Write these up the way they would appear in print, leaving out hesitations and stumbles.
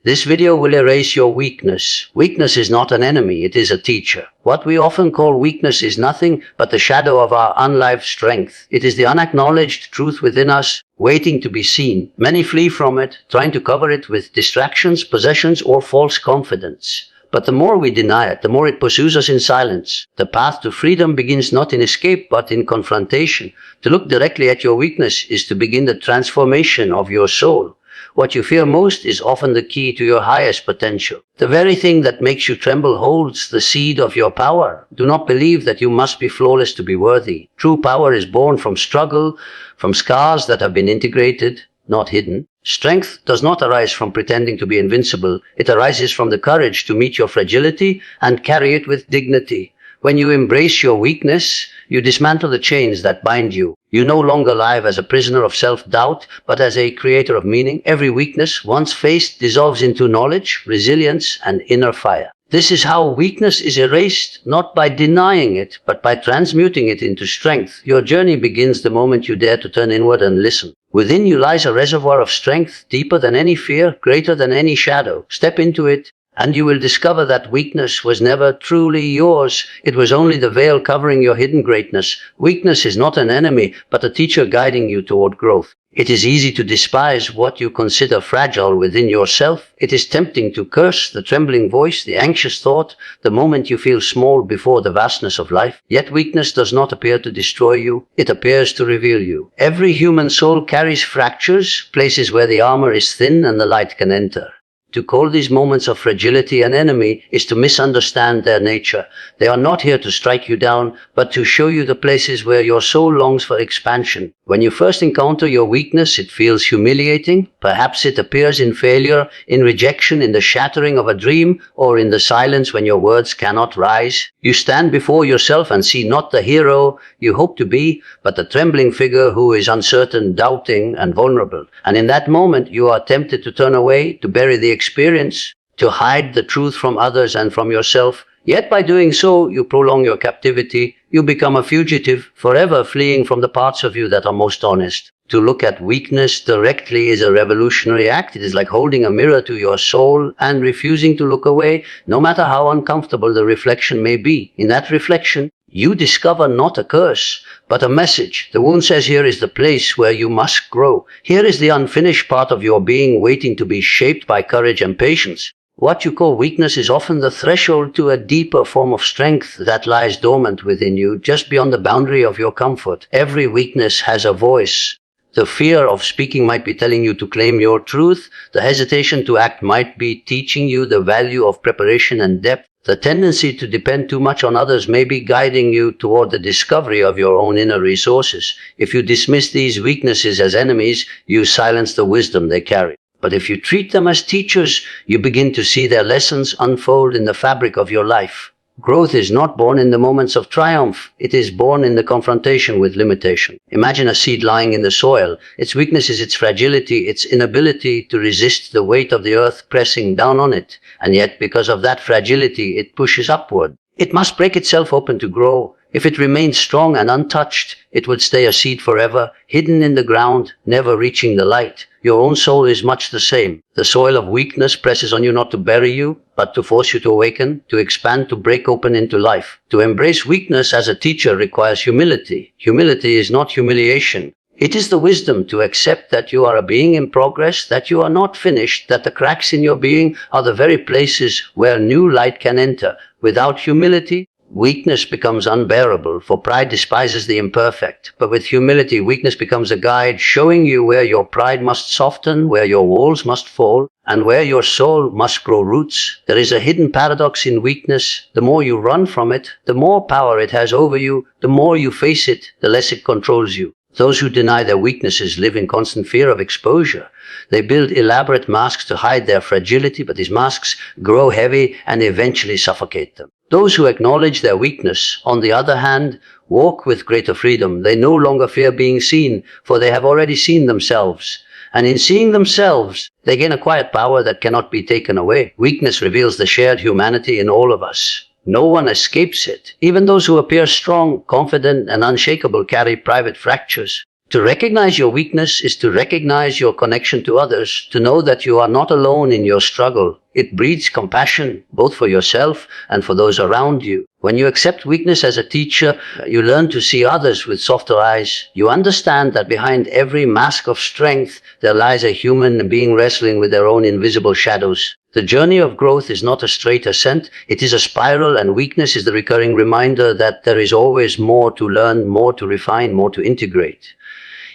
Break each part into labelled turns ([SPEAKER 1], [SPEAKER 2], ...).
[SPEAKER 1] This video will erase your weakness. Weakness is not an enemy, it is a teacher. What we often call weakness is nothing but the shadow of our unlived strength. It is the unacknowledged truth within us, waiting to be seen. Many flee from it, trying to cover it with distractions, possessions, or false confidence. But the more we deny it, the more it pursues us in silence. The path to freedom begins not in escape, but in confrontation. To look directly at your weakness is to begin the transformation of your soul. What you fear most is often the key to your highest potential. The very thing that makes you tremble holds the seed of your power. Do not believe that you must be flawless to be worthy. True power is born from struggle, from scars that have been integrated, not hidden. Strength does not arise from pretending to be invincible. It arises from the courage to meet your fragility and carry it with dignity. When you embrace your weakness, you dismantle the chains that bind you. You no longer live as a prisoner of self-doubt, but as a creator of meaning. Every weakness, once faced, dissolves into knowledge, resilience, and inner fire. This is how weakness is erased, not by denying it, but by transmuting it into strength. Your journey begins the moment you dare to turn inward and listen. Within you lies a reservoir of strength, deeper than any fear, greater than any shadow. Step into it, and you will discover that weakness was never truly yours. It was only the veil covering your hidden greatness. Weakness is not an enemy, but a teacher guiding you toward growth. It is easy to despise what you consider fragile within yourself. It is tempting to curse the trembling voice, the anxious thought, the moment you feel small before the vastness of life. Yet weakness does not appear to destroy you. It appears to reveal you. Every human soul carries fractures, places where the armor is thin and the light can enter. To call these moments of fragility an enemy is to misunderstand their nature. They are not here to strike you down, but to show you the places where your soul longs for expansion. When you first encounter your weakness, it feels humiliating. Perhaps it appears in failure, in rejection, in the shattering of a dream, or in the silence when your words cannot rise. You stand before yourself and see not the hero you hope to be, but the trembling figure who is uncertain, doubting, and vulnerable. And in that moment, you are tempted to turn away, to bury the experience, to hide the truth from others and from yourself. Yet by doing so, you prolong your captivity. You become a fugitive, forever fleeing from the parts of you that are most honest. To look at weakness directly is a revolutionary act. It is like holding a mirror to your soul and refusing to look away, no matter how uncomfortable the reflection may be. In that reflection, you discover not a curse, but a message. The wound says here is the place where you must grow. Here is the unfinished part of your being waiting to be shaped by courage and patience. What you call weakness is often the threshold to a deeper form of strength that lies dormant within you, just beyond the boundary of your comfort. Every weakness has a voice. The fear of speaking might be telling you to claim your truth. The hesitation to act might be teaching you the value of preparation and depth. The tendency to depend too much on others may be guiding you toward the discovery of your own inner resources. If you dismiss these weaknesses as enemies, you silence the wisdom they carry. But if you treat them as teachers, you begin to see their lessons unfold in the fabric of your life. Growth is not born in the moments of triumph. It is born in the confrontation with limitation. Imagine a seed lying in the soil. Its weakness is its fragility, its inability to resist the weight of the earth pressing down on it. And yet, because of that fragility, it pushes upward. It must break itself open to grow. If it remains strong and untouched, it would stay a seed forever, hidden in the ground, never reaching the light. Your own soul is much the same. The soil of weakness presses on you not to bury you, but to force you to awaken, to expand, to break open into life. To embrace weakness as a teacher requires humility. Humility is not humiliation. It is the wisdom to accept that you are a being in progress, that you are not finished, that the cracks in your being are the very places where new light can enter. Without humility, weakness becomes unbearable, for pride despises the imperfect. But with humility, weakness becomes a guide, showing you where your pride must soften, where your walls must fall, and where your soul must grow roots. There is a hidden paradox in weakness. The more you run from it, the more power it has over you. The more you face it, the less it controls you. Those who deny their weaknesses live in constant fear of exposure. They build elaborate masks to hide their fragility, but these masks grow heavy and eventually suffocate them. Those who acknowledge their weakness, on the other hand, walk with greater freedom. They no longer fear being seen, for they have already seen themselves. And in seeing themselves, they gain a quiet power that cannot be taken away. Weakness reveals the shared humanity in all of us. No one escapes it. Even those who appear strong, confident, and unshakable carry private fractures. To recognize your weakness is to recognize your connection to others, to know that you are not alone in your struggle. It breeds compassion, both for yourself and for those around you. When you accept weakness as a teacher, you learn to see others with softer eyes. You understand that behind every mask of strength, there lies a human being wrestling with their own invisible shadows. The journey of growth is not a straight ascent, it is a spiral, and weakness is the recurring reminder that there is always more to learn, more to refine, more to integrate.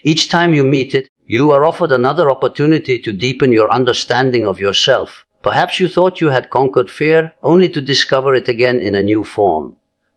[SPEAKER 1] Each time you meet it, you are offered another opportunity to deepen your understanding of yourself. Perhaps you thought you had conquered fear, only to discover it again in a new form.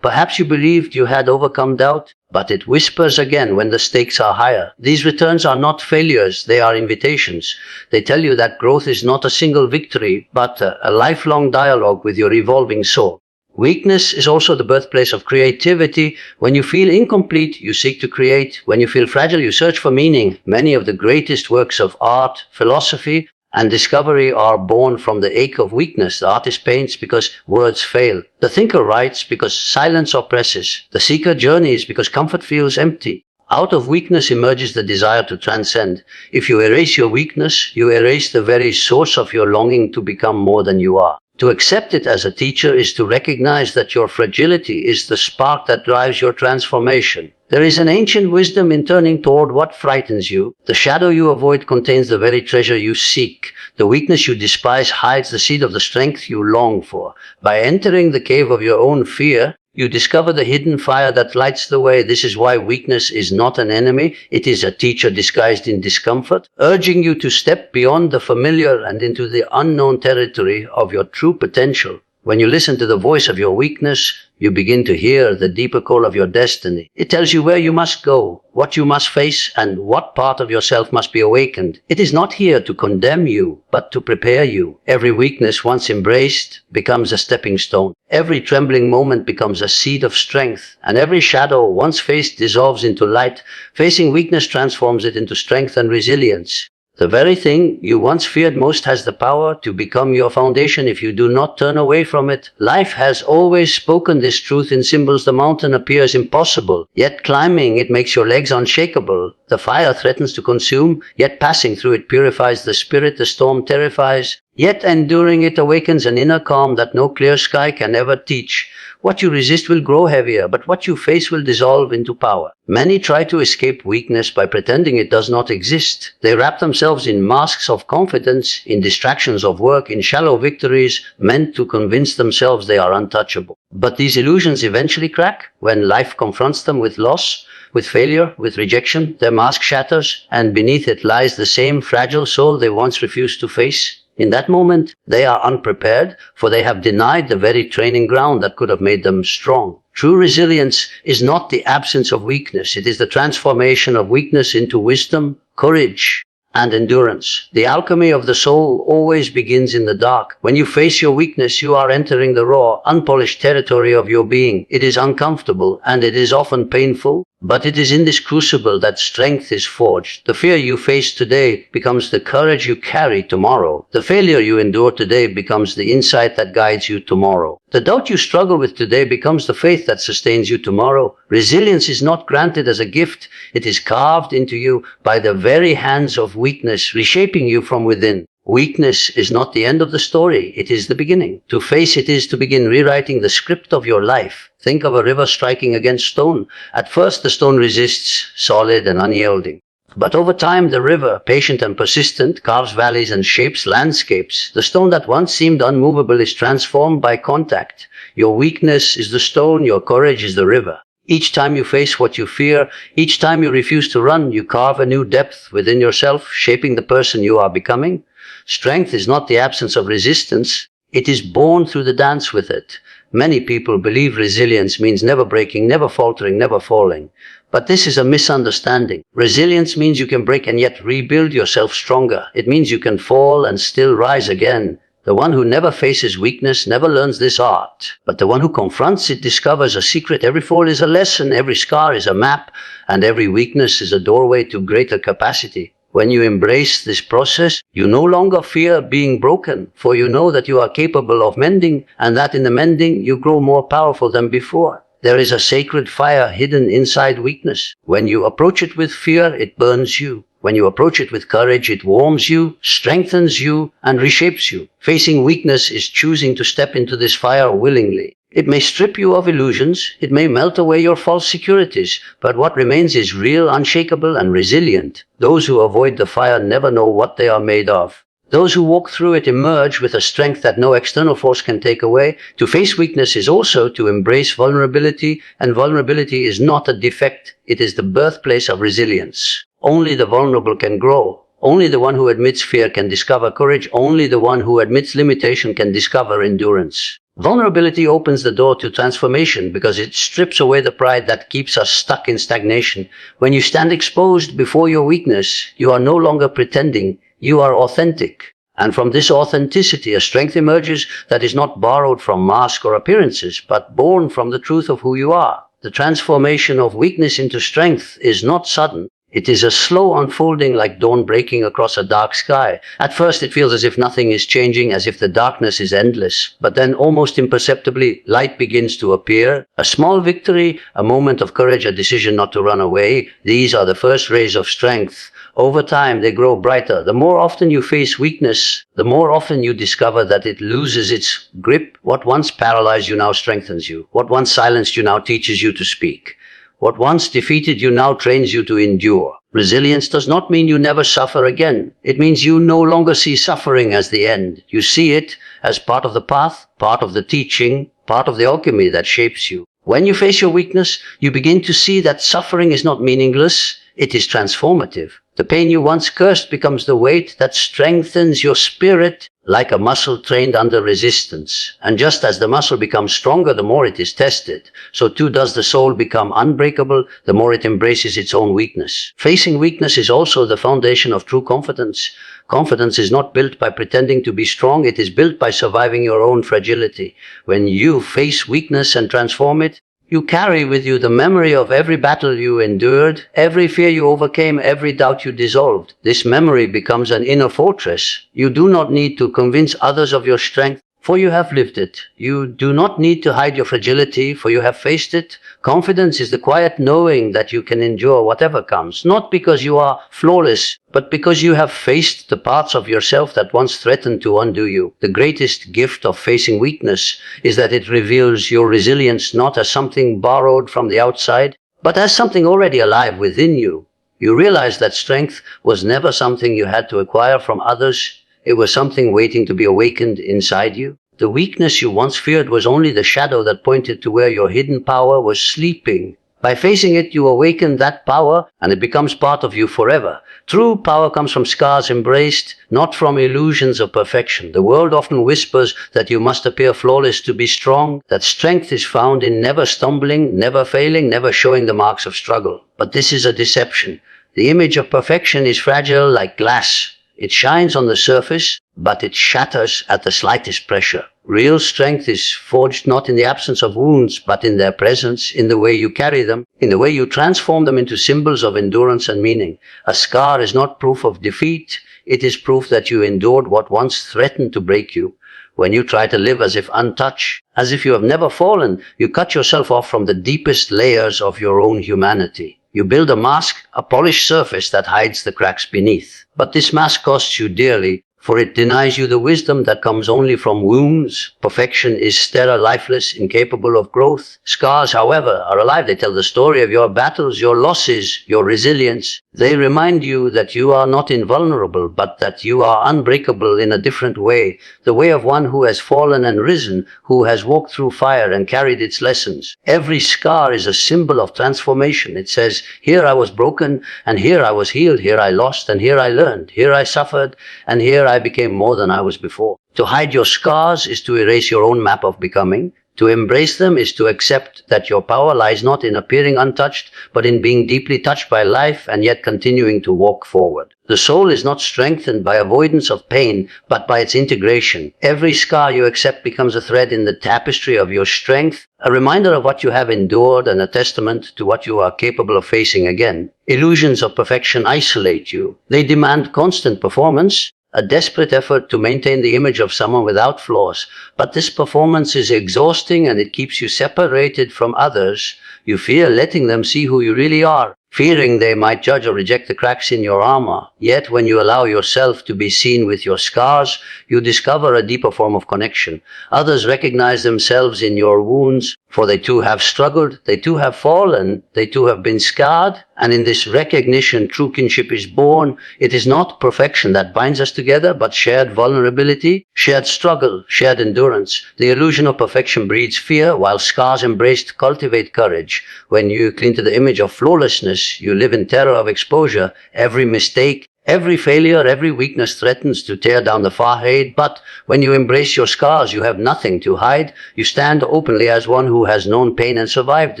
[SPEAKER 1] Perhaps you believed you had overcome doubt, but it whispers again when the stakes are higher. These returns are not failures, they are invitations. They tell you that growth is not a single victory, but a lifelong dialogue with your evolving soul. Weakness is also the birthplace of creativity. When you feel incomplete, you seek to create. When you feel fragile, you search for meaning. Many of the greatest works of art, philosophy, and discovery are born from the ache of weakness. The artist paints because words fail. The thinker writes because silence oppresses. The seeker journeys because comfort feels empty. Out of weakness emerges the desire to transcend. If you erase your weakness, you erase the very source of your longing to become more than you are. To accept it as a teacher is to recognize that your fragility is the spark that drives your transformation. There is an ancient wisdom in turning toward what frightens you. The shadow you avoid contains the very treasure you seek. The weakness you despise hides the seed of the strength you long for. By entering the cave of your own fear, you discover the hidden fire that lights the way. This is why weakness is not an enemy. It is a teacher disguised in discomfort, urging you to step beyond the familiar and into the unknown territory of your true potential. When you listen to the voice of your weakness, you begin to hear the deeper call of your destiny. It tells you where you must go, what you must face, and what part of yourself must be awakened. It is not here to condemn you, but to prepare you. Every weakness once embraced becomes a stepping stone. Every trembling moment becomes a seed of strength, and every shadow once faced dissolves into light. Facing weakness transforms it into strength and resilience. The very thing you once feared most has the power to become your foundation if you do not turn away from it. Life has always spoken this truth in symbols. The mountain appears impossible, yet climbing it makes your legs unshakable. The fire threatens to consume, yet passing through it purifies the spirit. The storm terrifies, yet enduring it awakens an inner calm that no clear sky can ever teach. What you resist will grow heavier, but what you face will dissolve into power. Many try to escape weakness by pretending it does not exist. They wrap themselves in masks of confidence, in distractions of work, in shallow victories, meant to convince themselves they are untouchable. But these illusions eventually crack when life confronts them with loss, with failure, with rejection. Their mask shatters, and beneath it lies the same fragile soul they once refused to face. In that moment, they are unprepared, for they have denied the very training ground that could have made them strong. True resilience is not the absence of weakness. It is the transformation of weakness into wisdom, courage, and endurance. The alchemy of the soul always begins in the dark. When you face your weakness, you are entering the raw, unpolished territory of your being. It is uncomfortable, and it is often painful, but it is in this crucible that strength is forged. The fear you face today becomes the courage you carry tomorrow. The failure you endure today becomes the insight that guides you tomorrow. The doubt you struggle with today becomes the faith that sustains you tomorrow. Resilience is not granted as a gift. It is carved into you by the very hands of weakness, reshaping you from within. Weakness is not the end of the story, it is the beginning. To face it is to begin rewriting the script of your life. Think of a river striking against stone. At first the stone resists, solid and unyielding. But over time the river, patient and persistent, carves valleys and shapes landscapes. The stone that once seemed unmovable is transformed by contact. Your weakness is the stone, your courage is the river. Each time you face what you fear, each time you refuse to run, you carve a new depth within yourself, shaping the person you are becoming. Strength is not the absence of resistance, it is born through the dance with it. Many people believe resilience means never breaking, never faltering, never falling. But this is a misunderstanding. Resilience means you can break and yet rebuild yourself stronger. It means you can fall and still rise again. The one who never faces weakness never learns this art. But the one who confronts it discovers a secret. Every fall is a lesson, every scar is a map, and every weakness is a doorway to greater capacity. When you embrace this process, you no longer fear being broken, for you know that you are capable of mending, and that in the mending you grow more powerful than before. There is a sacred fire hidden inside weakness. When you approach it with fear, it burns you. When you approach it with courage, it warms you, strengthens you, and reshapes you. Facing weakness is choosing to step into this fire willingly. It may strip you of illusions, it may melt away your false securities, but what remains is real, unshakable, and resilient. Those who avoid the fire never know what they are made of. Those who walk through it emerge with a strength that no external force can take away. To face weakness is also to embrace vulnerability, and vulnerability is not a defect, it is the birthplace of resilience. Only the vulnerable can grow. Only the one who admits fear can discover courage. Only the one who admits limitation can discover endurance. Vulnerability opens the door to transformation because it strips away the pride that keeps us stuck in stagnation. When you stand exposed before your weakness, you are no longer pretending, you are authentic. And from this authenticity, a strength emerges that is not borrowed from masks or appearances, but born from the truth of who you are. The transformation of weakness into strength is not sudden. It is a slow unfolding like dawn breaking across a dark sky. At first it feels as if nothing is changing, as if the darkness is endless. But then almost imperceptibly, light begins to appear. A small victory, a moment of courage, a decision not to run away. These are the first rays of strength. Over time they grow brighter. The more often you face weakness, the more often you discover that it loses its grip. What once paralyzed you now strengthens you. What once silenced you now teaches you to speak. What once defeated you now trains you to endure. Resilience does not mean you never suffer again. It means you no longer see suffering as the end. You see it as part of the path, part of the teaching, part of the alchemy that shapes you. When you face your weakness, you begin to see that suffering is not meaningless, it is transformative. The pain you once cursed becomes the weight that strengthens your spirit like a muscle trained under resistance. And just as the muscle becomes stronger the more it is tested, so too does the soul become unbreakable the more it embraces its own weakness. Facing weakness is also the foundation of true confidence. Confidence is not built by pretending to be strong, it is built by surviving your own fragility. When you face weakness and transform it, you carry with you the memory of every battle you endured, every fear you overcame, every doubt you dissolved. This memory becomes an inner fortress. You do not need to convince others of your strength, for you have lived it. You do not need to hide your fragility, for you have faced it. Confidence is the quiet knowing that you can endure whatever comes, not because you are flawless, but because you have faced the parts of yourself that once threatened to undo you. The greatest gift of facing weakness is that it reveals your resilience not as something borrowed from the outside, but as something already alive within you. You realize that strength was never something you had to acquire from others. It was something waiting to be awakened inside you. The weakness you once feared was only the shadow that pointed to where your hidden power was sleeping. By facing it, you awaken that power, and it becomes part of you forever. True power comes from scars embraced, not from illusions of perfection. The world often whispers that you must appear flawless to be strong, that strength is found in never stumbling, never failing, never showing the marks of struggle. But this is a deception. The image of perfection is fragile like glass. It shines on the surface, but it shatters at the slightest pressure. Real strength is forged not in the absence of wounds, but in their presence, in the way you carry them, in the way you transform them into symbols of endurance and meaning. A scar is not proof of defeat, it is proof that you endured what once threatened to break you. When you try to live as if untouched, as if you have never fallen, you cut yourself off from the deepest layers of your own humanity. You build a mask, a polished surface that hides the cracks beneath. But this mask costs you dearly, for it denies you the wisdom that comes only from wounds. Perfection is sterile, lifeless, incapable of growth. Scars, however, are alive. They tell the story of your battles, your losses, your resilience. They remind you that you are not invulnerable, but that you are unbreakable in a different way, the way of one who has fallen and risen, who has walked through fire and carried its lessons. Every scar is a symbol of transformation. It says, here I was broken, and here I was healed, here I lost, and here I learned, here I suffered, and here I became more than I was before. To hide your scars is to erase your own map of becoming. To embrace them is to accept that your power lies not in appearing untouched, but in being deeply touched by life and yet continuing to walk forward. The soul is not strengthened by avoidance of pain, but by its integration. Every scar you accept becomes a thread in the tapestry of your strength, a reminder of what you have endured and a testament to what you are capable of facing again. Illusions of perfection isolate you. They demand constant performance, a desperate effort to maintain the image of someone without flaws. But this performance is exhausting and it keeps you separated from others. You fear letting them see who you really are, fearing they might judge or reject the cracks in your armor. Yet when you allow yourself to be seen with your scars, you discover a deeper form of connection. Others recognize themselves in your wounds, for they too have struggled, they too have fallen, they too have been scarred, and in this recognition true kinship is born. It is not perfection that binds us together, but shared vulnerability, shared struggle, shared endurance. The illusion of perfection breeds fear, while scars embraced cultivate courage. When you cling to the image of flawlessness, you live in terror of exposure. Every mistake, every failure, every weakness threatens to tear down the facade, but when you embrace your scars, you have nothing to hide. You stand openly as one who has known pain and survived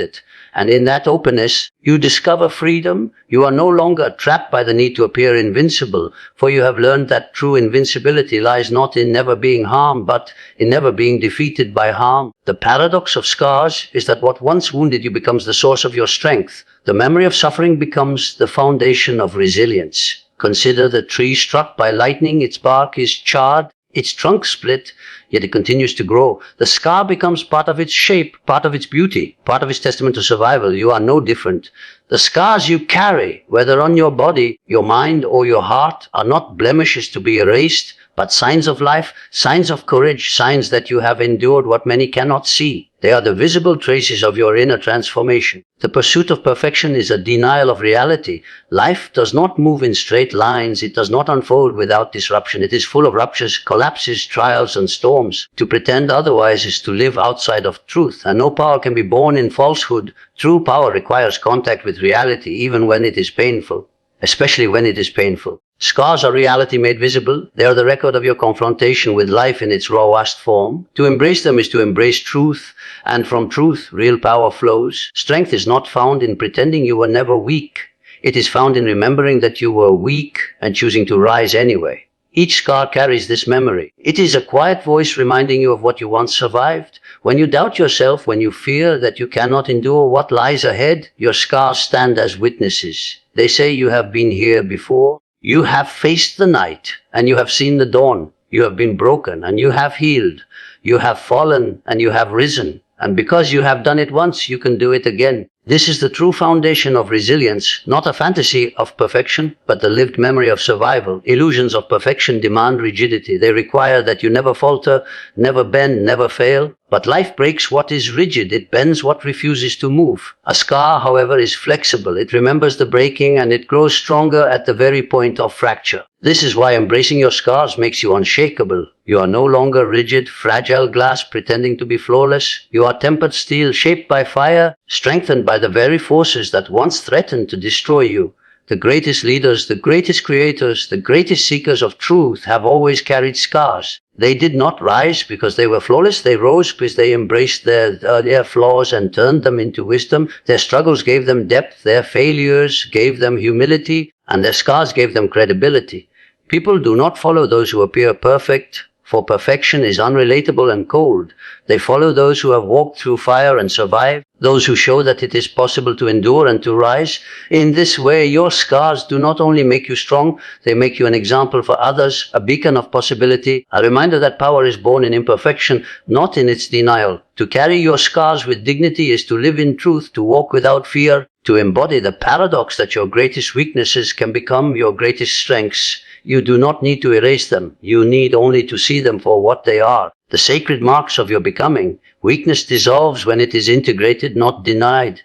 [SPEAKER 1] it. And in that openness, you discover freedom. You are no longer trapped by the need to appear invincible, for you have learned that true invincibility lies not in never being harmed, but in never being defeated by harm. The paradox of scars is that what once wounded you becomes the source of your strength. The memory of suffering becomes the foundation of resilience. Consider the tree struck by lightning. Its bark is charred, its trunk split, yet it continues to grow. The scar becomes part of its shape, part of its beauty, part of its testament to survival. You are no different. The scars you carry, whether on your body, your mind, or your heart, are not blemishes to be erased, but signs of life, signs of courage, signs that you have endured what many cannot see. They are the visible traces of your inner transformation. The pursuit of perfection is a denial of reality. Life does not move in straight lines. It does not unfold without disruption. It is full of ruptures, collapses, trials, and storms. To pretend otherwise is to live outside of truth, and no power can be born in falsehood. True power requires contact with reality, even when it is painful, especially when it is painful. Scars are reality made visible. They are the record of your confrontation with life in its rawest form. To embrace them is to embrace truth, and from truth, real power flows. Strength is not found in pretending you were never weak. It is found in remembering that you were weak and choosing to rise anyway. Each scar carries this memory. It is a quiet voice reminding you of what you once survived. When you doubt yourself, when you fear that you cannot endure what lies ahead, your scars stand as witnesses. They say you have been here before. You have faced the night, and you have seen the dawn. You have been broken, and you have healed. You have fallen, and you have risen. And because you have done it once, you can do it again. This is the true foundation of resilience, not a fantasy of perfection, but the lived memory of survival. Illusions of perfection demand rigidity. They require that you never falter, never bend, never fail. But life breaks what is rigid. It bends what refuses to move. A scar, however, is flexible. It remembers the breaking and it grows stronger at the very point of fracture. This is why embracing your scars makes you unshakable. You are no longer rigid, fragile glass pretending to be flawless. You are tempered steel, shaped by fire, strengthened by the very forces that once threatened to destroy you. The greatest leaders, the greatest creators, the greatest seekers of truth have always carried scars. They did not rise because they were flawless. They rose because they embraced their flaws and turned them into wisdom. Their struggles gave them depth. Their failures gave them humility. And their scars gave them credibility. People do not follow those who appear perfect, for perfection is unrelatable and cold. They follow those who have walked through fire and survived, those who show that it is possible to endure and to rise. In this way, your scars do not only make you strong, they make you an example for others, a beacon of possibility, a reminder that power is born in imperfection, not in its denial. To carry your scars with dignity is to live in truth, to walk without fear, to embody the paradox that your greatest weaknesses can become your greatest strengths. You do not need to erase them. You need only to see them for what they are, the sacred marks of your becoming. Weakness dissolves when it is integrated, not denied.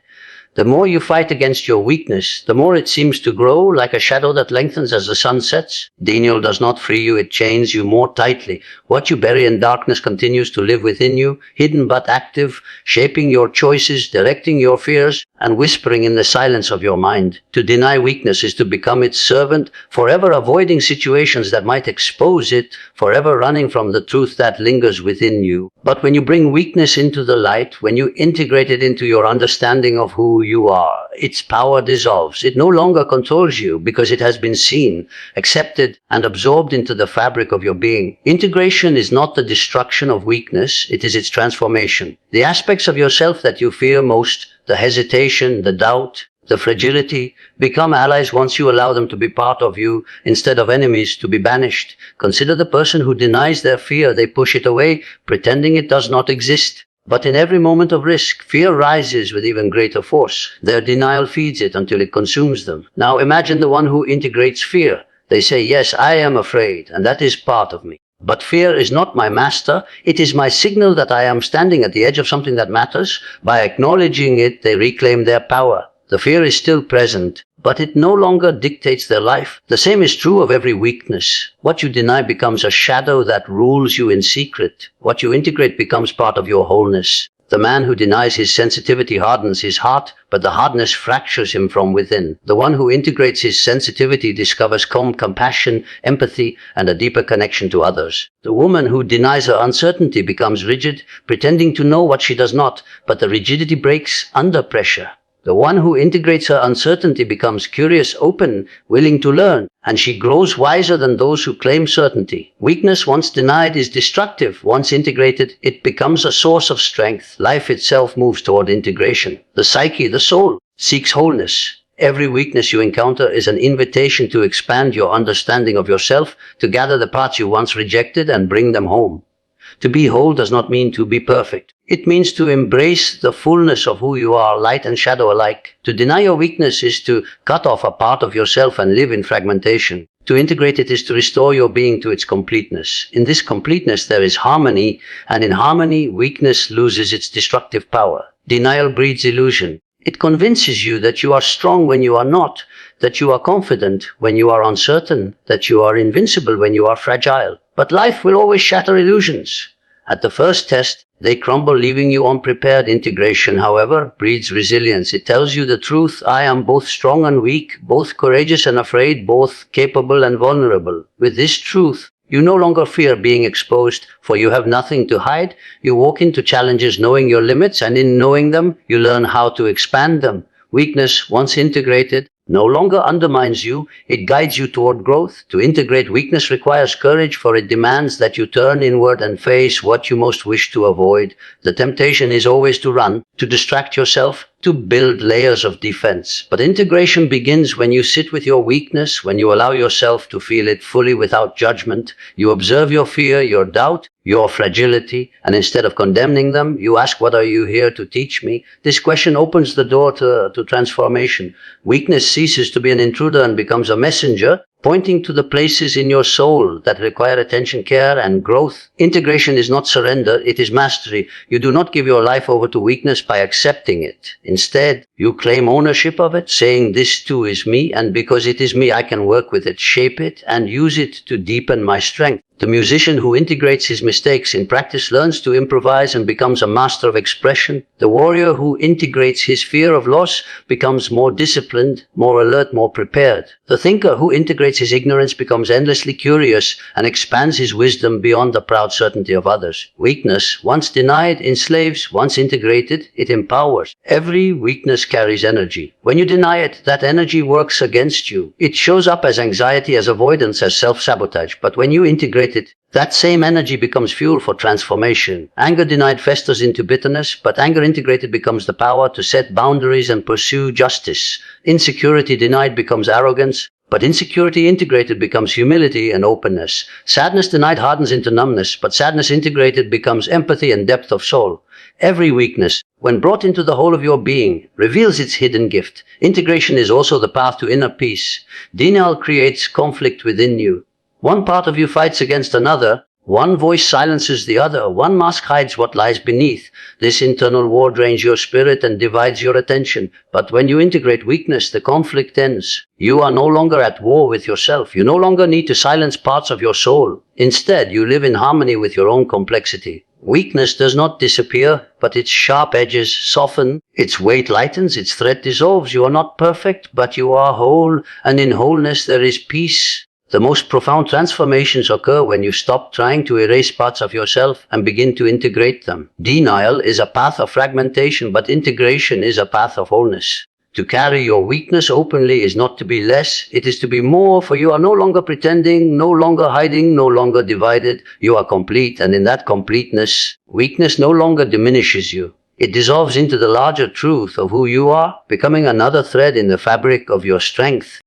[SPEAKER 1] The more you fight against your weakness, the more it seems to grow, like a shadow that lengthens as the sun sets. Denial does not free you, it chains you more tightly. What you bury in darkness continues to live within you, hidden but active, shaping your choices, directing your fears, and whispering in the silence of your mind. To deny weakness is to become its servant, forever avoiding situations that might expose it, forever running from the truth that lingers within you. But when you bring weakness into the light, when you integrate it into your understanding of who you are, its power dissolves. It no longer controls you because it has been seen, accepted, and absorbed into the fabric of your being. Integration is not the destruction of weakness, it is its transformation. The aspects of yourself that you fear most, the hesitation, the doubt, the fragility, become allies once you allow them to be part of you instead of enemies to be banished. Consider the person who denies their fear. They push it away, pretending it does not exist. But in every moment of risk, fear rises with even greater force. Their denial feeds it until it consumes them. Now imagine the one who integrates fear. They say, yes, I am afraid, and that is part of me. But fear is not my master. It is my signal that I am standing at the edge of something that matters. By acknowledging it, they reclaim their power. The fear is still present, but it no longer dictates their life. The same is true of every weakness. What you deny becomes a shadow that rules you in secret. What you integrate becomes part of your wholeness. The man who denies his sensitivity hardens his heart, but the hardness fractures him from within. The one who integrates his sensitivity discovers calm compassion, empathy, and a deeper connection to others. The woman who denies her uncertainty becomes rigid, pretending to know what she does not, but the rigidity breaks under pressure. The one who integrates her uncertainty becomes curious, open, willing to learn, and she grows wiser than those who claim certainty. Weakness, once denied, is destructive. Once integrated, it becomes a source of strength. Life itself moves toward integration. The psyche, the soul, seeks wholeness. Every weakness you encounter is an invitation to expand your understanding of yourself, to gather the parts you once rejected and bring them home. To be whole does not mean to be perfect. It means to embrace the fullness of who you are, light and shadow alike. To deny your weakness is to cut off a part of yourself and live in fragmentation. To integrate it is to restore your being to its completeness. In this completeness there is harmony, and in harmony, weakness loses its destructive power. Denial breeds illusion. It convinces you that you are strong when you are not, that you are confident when you are uncertain, that you are invincible when you are fragile. But life will always shatter illusions. At the first test, they crumble, leaving you unprepared. Integration, however, breeds resilience. It tells you the truth. I am both strong and weak, both courageous and afraid, both capable and vulnerable. With this truth, you no longer fear being exposed, for you have nothing to hide. You walk into challenges knowing your limits, and in knowing them, you learn how to expand them. Weakness, once integrated, no longer undermines you. It guides you toward growth. To integrate weakness requires courage, for it demands that you turn inward and face what you most wish to avoid. The temptation is always to run, to distract yourself, to build layers of defense. But integration begins when you sit with your weakness, when you allow yourself to feel it fully without judgment. You observe your fear, your doubt, your fragility, and instead of condemning them, you ask, what are you here to teach me? This question opens the door to transformation. Weakness ceases to be an intruder and becomes a messenger, pointing to the places in your soul that require attention, care, and growth. Integration is not surrender, it is mastery. You do not give your life over to weakness by accepting it. Instead, you claim ownership of it, saying, this too is me, and because it is me, I can work with it, shape it, and use it to deepen my strength. The musician who integrates his mistakes in practice learns to improvise and becomes a master of expression. The warrior who integrates his fear of loss becomes more disciplined, more alert, more prepared. The thinker who integrates his ignorance becomes endlessly curious and expands his wisdom beyond the proud certainty of others. Weakness, once denied, enslaves. Once integrated, it empowers. Every weakness carries energy. When you deny it, that energy works against you. It shows up as anxiety, as avoidance, as self-sabotage. But when you integrate it, that same energy becomes fuel for transformation. Anger denied festers into bitterness, but anger integrated becomes the power to set boundaries and pursue justice. Insecurity denied becomes arrogance, but insecurity integrated becomes humility and openness. Sadness denied hardens into numbness, but sadness integrated becomes empathy and depth of soul. Every weakness, when brought into the whole of your being, reveals its hidden gift. Integration is also the path to inner peace. Denial creates conflict within you. One part of you fights against another. One voice silences the other. One mask hides what lies beneath. This internal war drains your spirit and divides your attention. But when you integrate weakness, the conflict ends. You are no longer at war with yourself. You no longer need to silence parts of your soul. Instead, you live in harmony with your own complexity. Weakness does not disappear, but its sharp edges soften, its weight lightens, its threat dissolves. You are not perfect, but you are whole, and in wholeness there is peace. The most profound transformations occur when you stop trying to erase parts of yourself and begin to integrate them. Denial is a path of fragmentation, but integration is a path of wholeness. To carry your weakness openly is not to be less, it is to be more, for you are no longer pretending, no longer hiding, no longer divided. You are complete, and in that completeness, weakness no longer diminishes you. It dissolves into the larger truth of who you are, becoming another thread in the fabric of your strength.